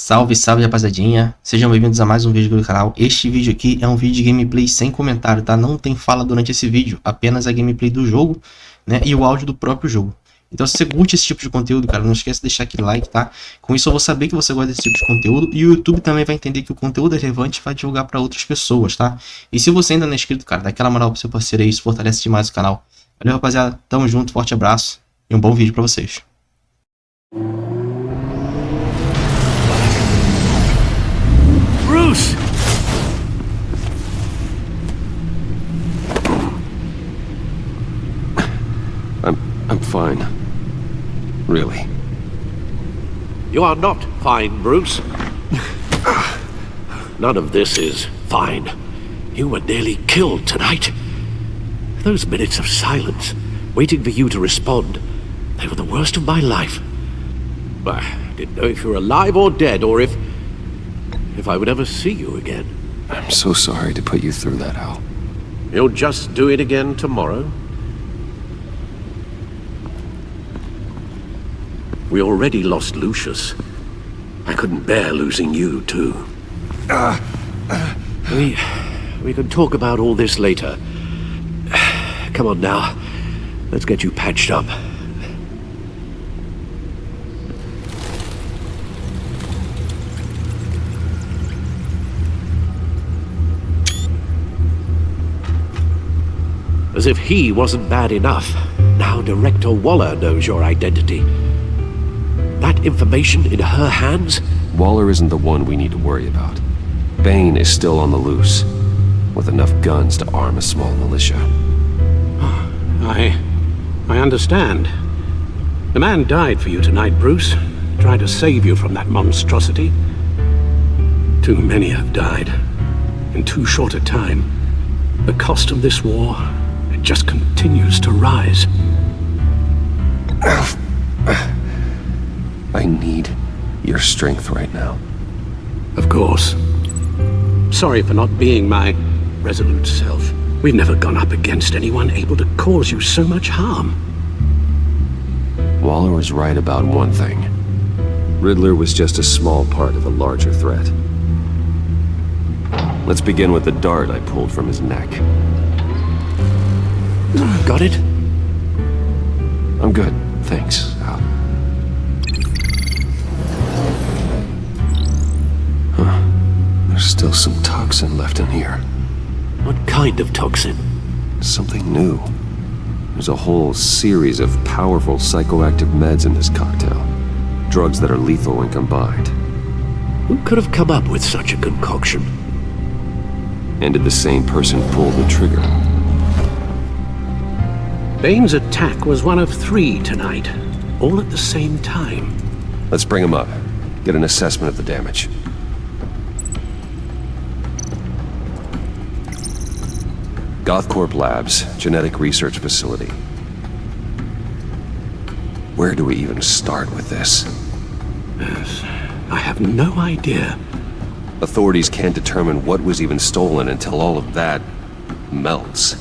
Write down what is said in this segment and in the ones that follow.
Salve, salve rapaziadinha, sejam bem-vindos a mais um vídeo do canal. Este vídeo aqui é um vídeo de gameplay sem comentário, tá? Não tem fala durante esse vídeo, apenas a gameplay do jogo, né? E o áudio do próprio jogo. Então se você curte esse tipo de conteúdo, cara, não esquece de deixar aquele like, tá? Com isso eu vou saber que você gosta desse tipo de conteúdo e o YouTube também vai entender que o conteúdo é relevante e vai divulgar para outras pessoas, tá? E se você ainda não é inscrito, cara, dá aquela moral pro seu parceiro aí, isso fortalece demais o canal. Valeu, rapaziada, tamo junto, forte abraço e um bom vídeo pra vocês. Bruce! I'm fine. Really. You are not fine, Bruce. None of this is fine. You were nearly killed tonight. Those minutes of silence, waiting for you to respond, they were the worst of my life. I didn't know if you were alive or dead, or if I would ever see you again. I'm so sorry to put you through that, Al. You'll just do it again tomorrow? We already lost Lucius. I couldn't bear losing you, too. We can talk about all this later. Come on now. Let's get you patched up. As if he wasn't bad enough, now Director Waller knows your identity. That information in her hands? Waller isn't the one we need to worry about. Bane is still on the loose, with enough guns to arm a small militia. I understand. The man died for you tonight, Bruce. Tried to save you from that monstrosity. Too many have died. In too short a time. The cost of this war, it just continues to rise. I need your strength right now. Of course. Sorry for not being my resolute self. We've never gone up against anyone able to cause you so much harm. Waller was right about one thing. Riddler was just a small part of a larger threat. Let's begin with the dart I pulled from his neck. Got it? I'm good, thanks, Al. There's still some toxin left in here. What kind of toxin? Something new. There's a whole series of powerful psychoactive meds in this cocktail. Drugs that are lethal when combined. Who could have come up with such a concoction? And did the same person pull the trigger? Bane's attack was one of 3 tonight, all at the same time. Let's bring him up. Get an assessment of the damage. Gothcorp Labs, genetic research facility. Where do we even start with this? Yes, I have no idea. Authorities can't determine what was even stolen until all of that melts.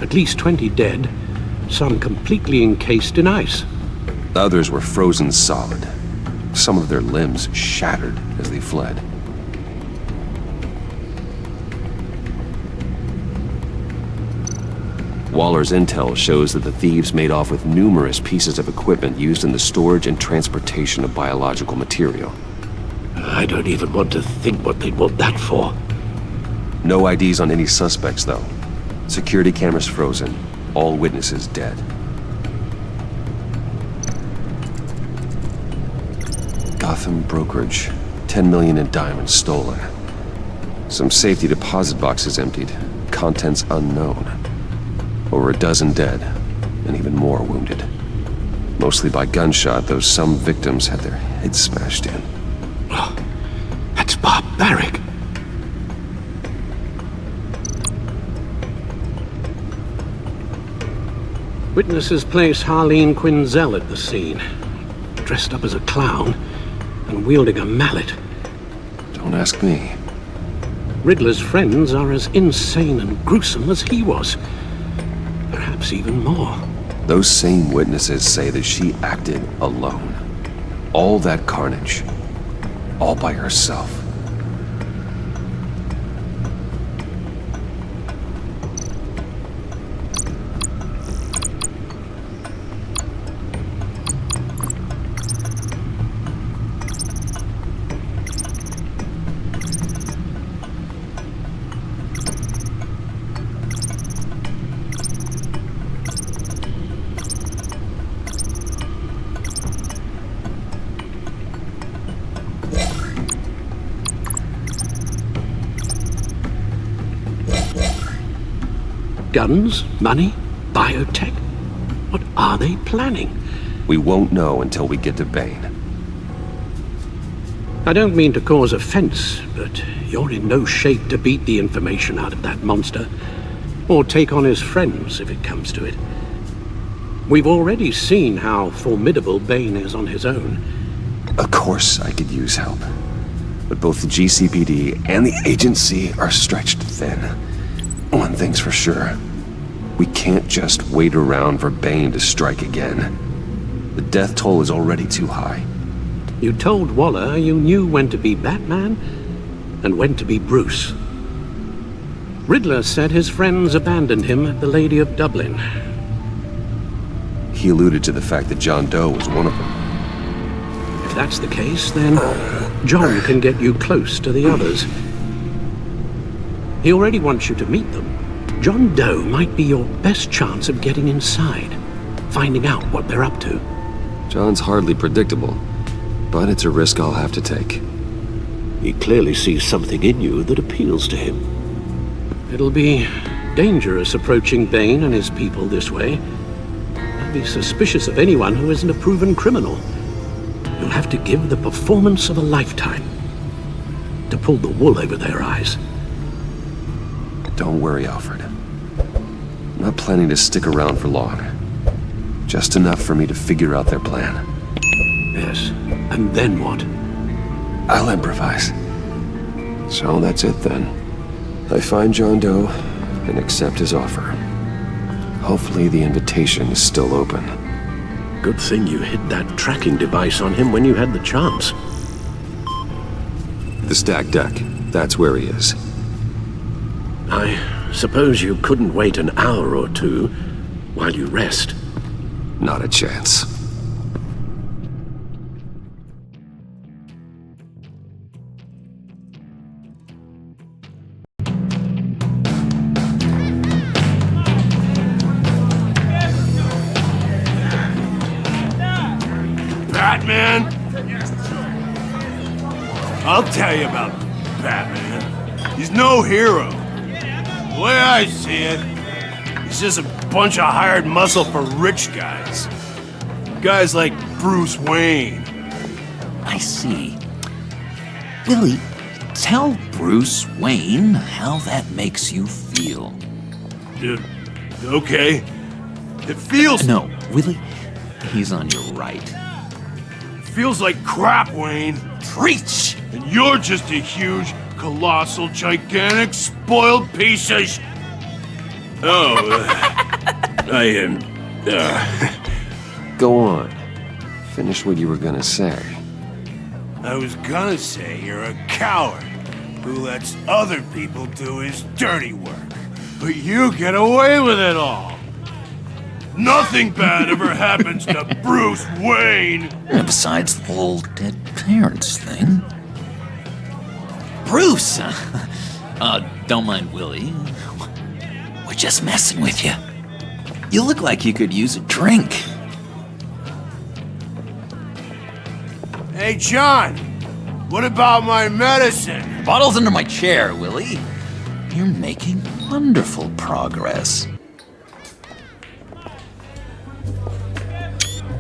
At least 20 dead, some completely encased in ice. Others were frozen solid. Some of their limbs shattered as they fled. Waller's intel shows that the thieves made off with numerous pieces of equipment used in the storage and transportation of biological material. I don't even want to think what they'd want that for. No IDs on any suspects, though. Security cameras frozen. All witnesses dead. Gotham brokerage. 10 million in diamonds stolen. Some safety deposit boxes emptied. Contents unknown. Over a dozen dead, and even more wounded. Mostly by gunshot, though some victims had their heads smashed in. Oh, that's barbaric. Witnesses place Harleen Quinzel at the scene, dressed up as a clown and wielding a mallet. Don't ask me. Riddler's friends are as insane and gruesome as he was. Perhaps even more. Those same witnesses say that she acted alone. All that carnage, all by herself. Guns? Money? Biotech? What are they planning? We won't know until we get to Bane. I don't mean to cause offense, but you're in no shape to beat the information out of that monster, or take on his friends if it comes to it. We've already seen how formidable Bane is on his own. Of course I could use help. But both the GCPD and the agency are stretched thin. One thing's for sure. We can't just wait around for Bane to strike again. The death toll is already too high. You told Waller you knew when to be Batman and when to be Bruce. Riddler said his friends abandoned him at the Lady of Dublin. He alluded to the fact that John Doe was one of them. If that's the case, then John can get you close to the others. He already wants you to meet them. John Doe might be your best chance of getting inside, finding out what they're up to. John's hardly predictable, but it's a risk I'll have to take. He clearly sees something in you that appeals to him. It'll be dangerous approaching Bane and his people this way. I'd be suspicious of anyone who isn't a proven criminal. You'll have to give the performance of a lifetime to pull the wool over their eyes. Don't worry, Alfred. I'm not planning to stick around for long. Just enough for me to figure out their plan. Yes, and then what? I'll improvise. So that's it then. I find John Doe and accept his offer. Hopefully the invitation is still open. Good thing you hid that tracking device on him when you had the chance. The stacked deck. That's where he is. I suppose you couldn't wait an hour or two while you rest. Not a chance. Batman? I'll tell you about Batman. He's no hero. The way I see it, he's just a bunch of hired muscle for rich guys. Guys like Bruce Wayne. I see. Willie, tell Bruce Wayne how that makes you feel. Okay. It feels... No, Willie, he's on your right. Feels like crap, Wayne. Preach! And you're just a huge, colossal, gigantic, spoiled piece of Go on. Finish what you were gonna say. I was gonna say you're a coward who lets other people do his dirty work. But you get away with it all. Nothing bad ever happens to Bruce Wayne. And besides the whole dead parents thing. Bruce! Don't mind Willie. We're just messing with you. You look like you could use a drink. Hey, John, what about my medicine? Bottle's under my chair, Willie. You're making wonderful progress.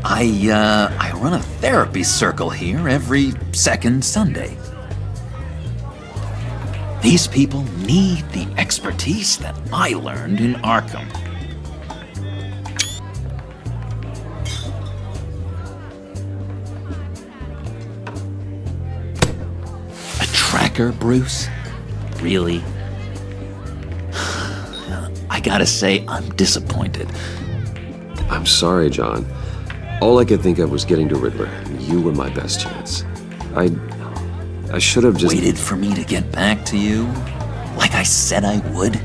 I run a therapy circle here every second Sunday. These people need the expertise that I learned in Arkham. A tracker, Bruce? Really? I gotta say, I'm disappointed. I'm sorry, John. All I could think of was getting to Riddler. You were my best chance. I should have just... Waited for me to get back to you, like I said I would.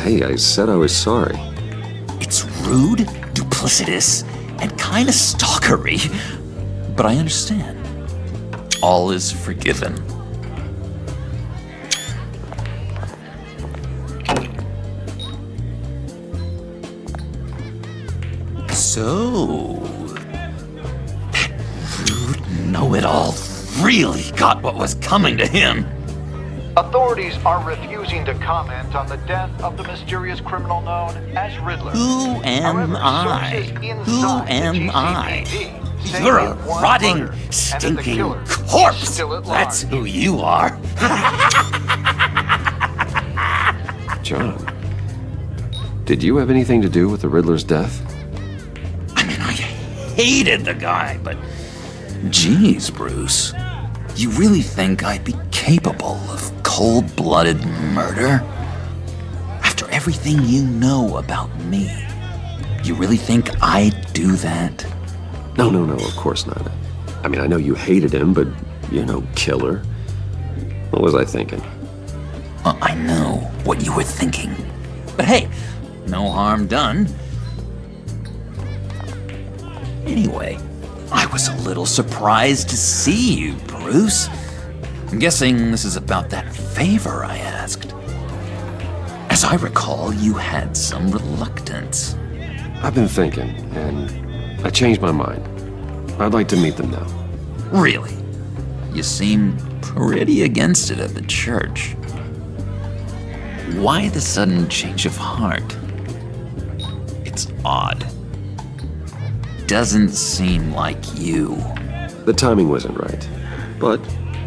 Hey, I said I was sorry. It's rude, duplicitous, and kinda stalkery, but I understand. All is forgiven. So, that rude know-it-all really got what was coming to him. Authorities are refusing to comment on the death of the mysterious criminal known as Riddler. Who am However, I? sources Who inside the am I? GCPD say You're a he was rotting, murdered, and that the stinking killer is corpse. still at That's large. who you are. John, did you have anything to do with the Riddler's death? I mean, I hated the guy, but geez, Bruce, you really think I'd be capable of cold-blooded murder? After everything you know about me, you really think I'd do that? No, of course not. I mean, I know you hated him, but you're no killer. What was I thinking? I know what you were thinking. But hey, no harm done. Anyway, I was a little surprised to see you, Bruce. I'm guessing this is about that favor I asked. As I recall, you had some reluctance. I've been thinking, and I changed my mind. I'd like to meet them now. Really? You seem pretty against it at the church. Why the sudden change of heart? It's odd. Doesn't seem like you. The timing wasn't right, but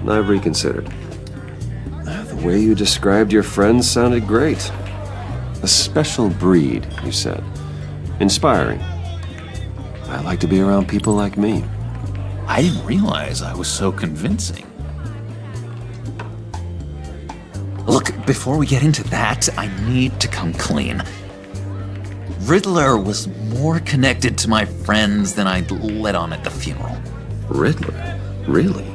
I've reconsidered. The way you described your friends sounded great. A special breed, you said. Inspiring. I like to be around people like me. I didn't realize I was so convincing. Look, before we get into that, I need to come clean. Riddler was more connected to my friends than I'd let on at the funeral. Riddler? Really?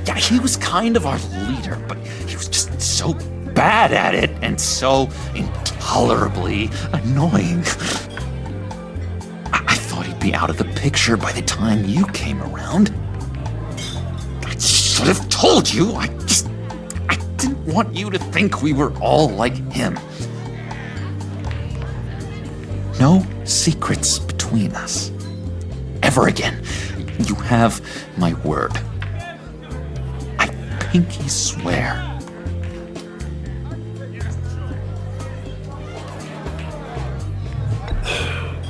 Yeah, he was kind of our leader, but he was just so bad at it and so intolerably annoying. I thought he'd be out of the picture by the time you came around. I should have told you. I didn't want you to think we were all like him. No secrets between us. Ever again. You have my word. I pinky swear.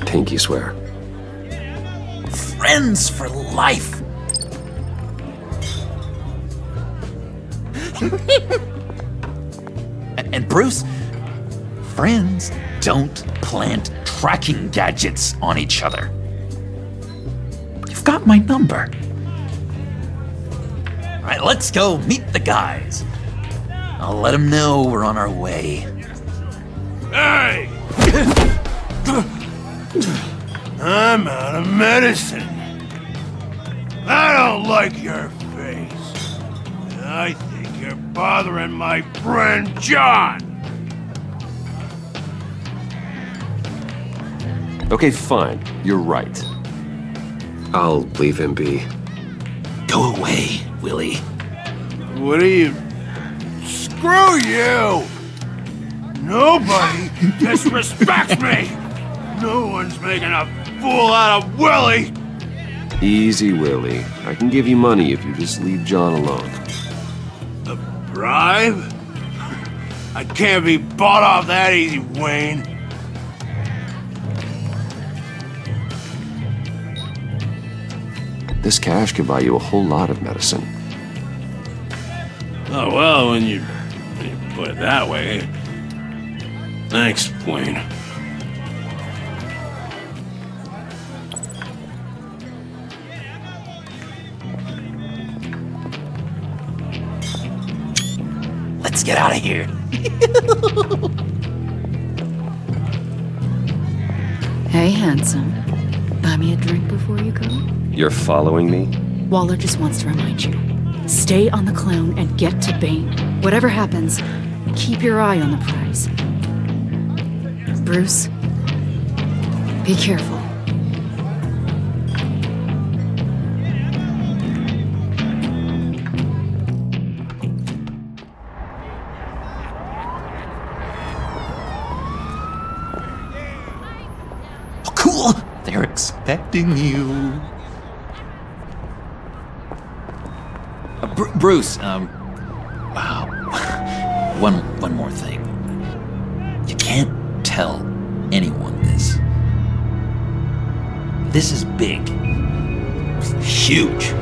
Pinky swear. Friends for life. And Bruce, friends don't plant tracking gadgets on each other. You've got my number. All right, let's go meet the guys. I'll let them know we're on our way. Hey! I'm out of medicine. I don't like your face. And I think you're bothering my friend John. Okay, fine. You're right. I'll leave him be. Go away, Willie. What are you... Screw you! Nobody disrespects me! No one's making a fool out of Willie! Easy, Willie. I can give you money if you just leave John alone. A bribe? I can't be bought off that easy, Wayne. This cash could buy you a whole lot of medicine. Oh, well, when you put it that way. Thanks, Wayne. Let's get out of here. Hey, handsome. Buy me a drink before you go? You're following me? Waller just wants to remind you. Stay on the clown and get to Bane. Whatever happens, keep your eye on the prize. Bruce, be careful. Oh, cool! They're expecting you. Bruce, wow. One more thing. You can't tell anyone this. This is big. Huge.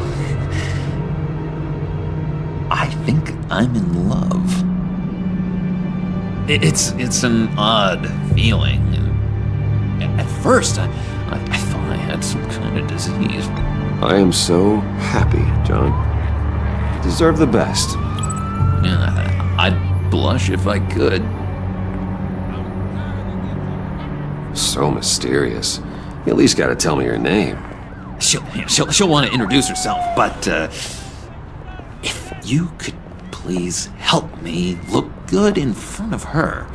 I think I'm in love. It's an odd feeling. At first, I thought I had some kind of disease. I am so happy, John. Deserve the best. Yeah, I'd blush if I could. So mysterious. You at least gotta tell me your name. She'll want to introduce herself, but if you could please help me look good in front of her,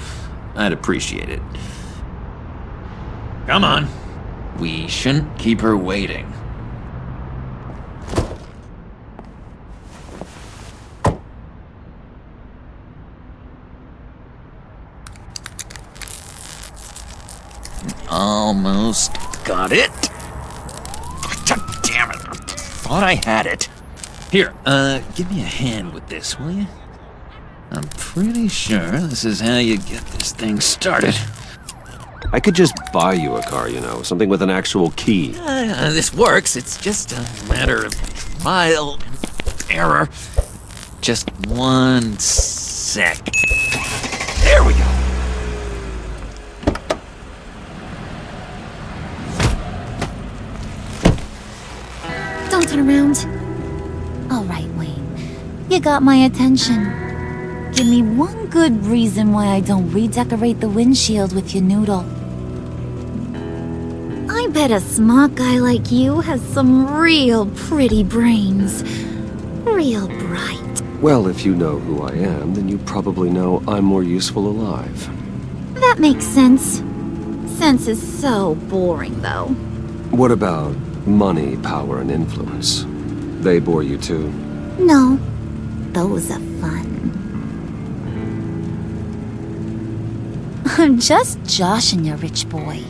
I'd appreciate it. Come on. We shouldn't keep her waiting. Almost got it. God damn it. Thought I had it. Here, give me a hand with this, will you? I'm pretty sure this is how you get this thing started. I could just buy you a car, you know, something with an actual key. This works. It's just a matter of trial and error. Just 1 sec. There we go. Don't turn around. All right, Wayne. You got my attention. Give me one good reason why I don't redecorate the windshield with your noodle. I bet a smart guy like you has some real pretty brains. Real bright. Well, if you know who I am, then you probably know I'm more useful alive. That makes sense. Sense is so boring, though. What about money, power, and influence? They bore you too? No. Those are fun. I'm just joshing you, rich boy.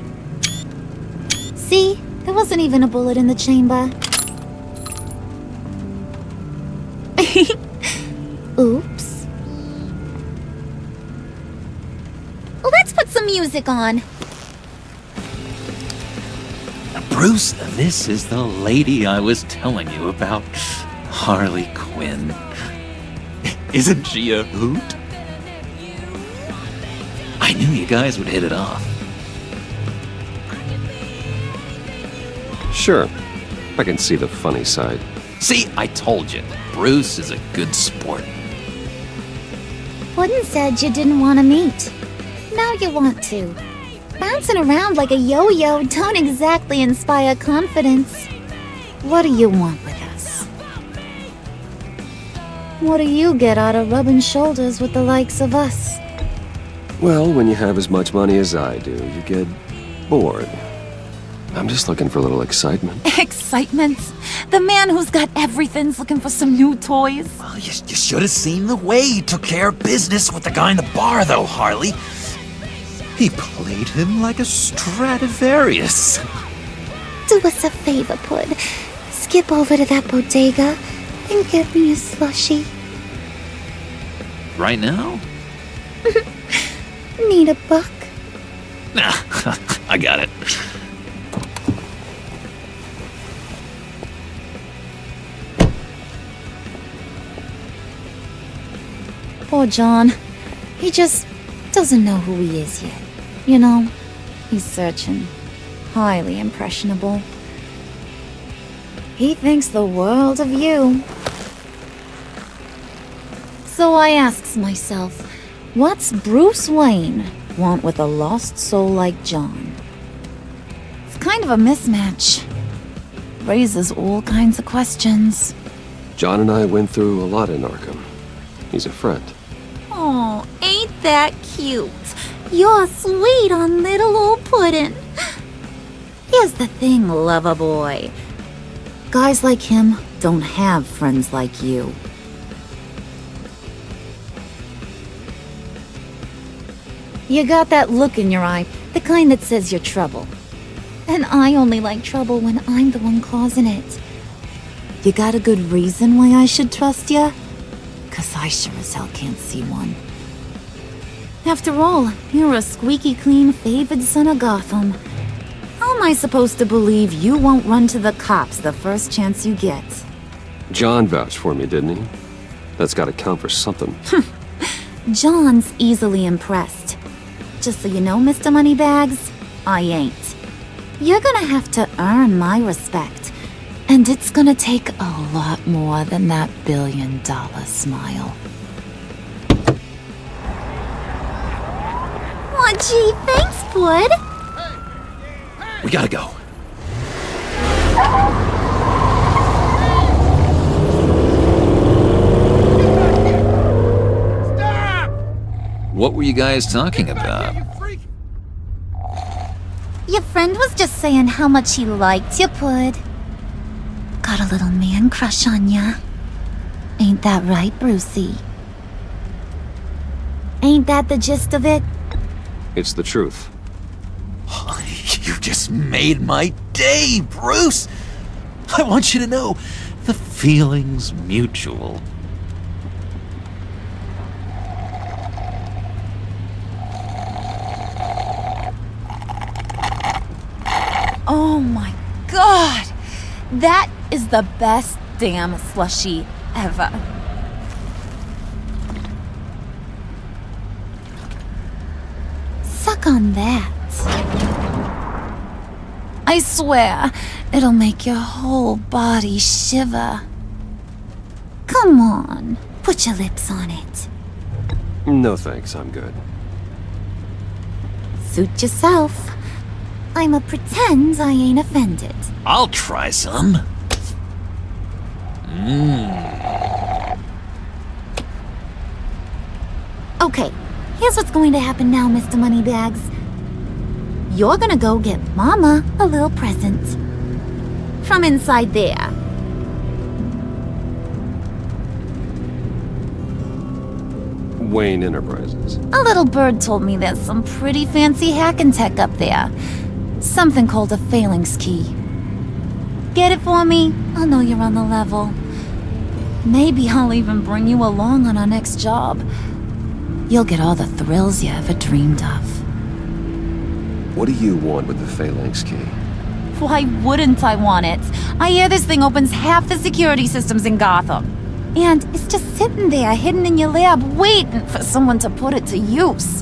See? There wasn't even a bullet in the chamber. Oops. Let's put some music on. Bruce, this is the lady I was telling you about. Harley Quinn. Isn't she a hoot? I knew you guys would hit it off. Sure. I can see the funny side. See, I told you. Bruce is a good sport. Wooden said you didn't want to meet. Now you want to. Bouncing around like a yo-yo don't exactly inspire confidence. What do you want with us? What do you get out of rubbing shoulders with the likes of us? Well, when you have as much money as I do, you get bored. I'm just looking for a little excitement. Excitement? The man who's got everything's looking for some new toys? Well, you should have seen the way he took care of business with the guy in the bar, though, Harley. He played him like a Stradivarius. Do us a favor, Pud. Skip over to that bodega and get me a slushie. Right now? Need a buck? Nah, I got it. Poor John. He just doesn't know who he is yet. You know, he's searching. Highly impressionable. He thinks the world of you. So I asks myself, what's Bruce Wayne want with a lost soul like John? It's kind of a mismatch. Raises all kinds of questions. John and I went through a lot in Arkham. He's a friend. Oh, ain't that cute? You're sweet on little old puddin'. Here's the thing, lover boy. Guys like him don't have friends like you. You got that look in your eye, the kind that says you're trouble. And I only like trouble when I'm the one causing it. You got a good reason why I should trust you? 'Cause I sure as hell can't see one. After all, you're a squeaky clean favored son of Gotham. How am I supposed to believe you won't run to the cops the first chance you get? John vouched for me, didn't he? That's gotta count for something. John's easily impressed. Just so you know, Mr. Moneybags, I ain't. You're gonna have to earn my respect. And it's gonna take a lot more than that $1 billion smile. Aw, gee, thanks, bud. We gotta go. Stop! What were you guys talking about? Your friend was just saying how much he liked you, Pud. Got a little man crush on ya. Ain't that right, Brucey? Ain't that the gist of it? It's the truth. You just made my day, Bruce! I want you to know, the feeling's mutual. Oh my god! That is the best damn slushie ever. Suck on that. I swear, it'll make your whole body shiver. Come on, put your lips on it. No thanks, I'm good. Suit yourself. I'ma pretend I ain't offended. I'll try some. Okay, here's what's going to happen now, Mr. Moneybags. You're gonna go get Mama a little present. From inside there. Wayne Enterprises. A little bird told me there's some pretty fancy hacking tech up there. Something called a phalanx key. Get it for me? I'll know you're on the level. Maybe I'll even bring you along on our next job. You'll get all the thrills you ever dreamed of. What do you want with the phalanx key? Why wouldn't I want it? I hear this thing opens half the security systems in Gotham. And it's just sitting there, hidden in your lab, waiting for someone to put it to use.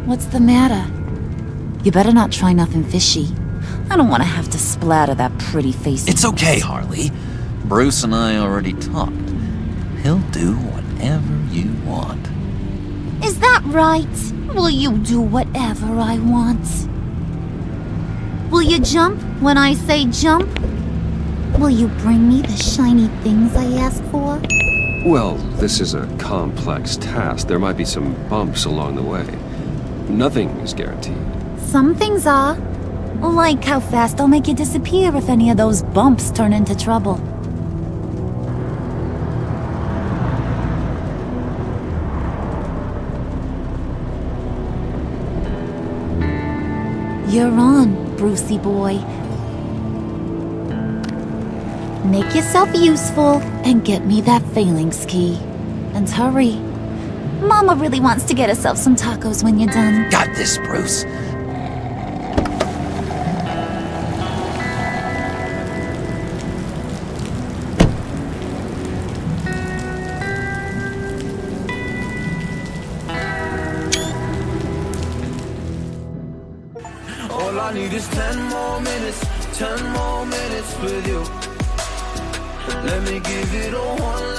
What's the matter? You better not try nothing fishy. I don't want to have to splatter that pretty face. It's okay, Harley. Bruce and I already talked. He'll do whatever you want. Is that right? Will you do whatever I want? Will you jump when I say jump? Will you bring me the shiny things I ask for? Well, this is a complex task. There might be some bumps along the way. Nothing is guaranteed. Some things are. Like how fast I'll make you disappear if any of those bumps turn into trouble. You're on, Brucey boy. Make yourself useful and get me that phalanx key. And hurry. Mama really wants to get herself some tacos when you're done. Got this, Bruce. All I need is 10 more minutes with you. Let me give it a one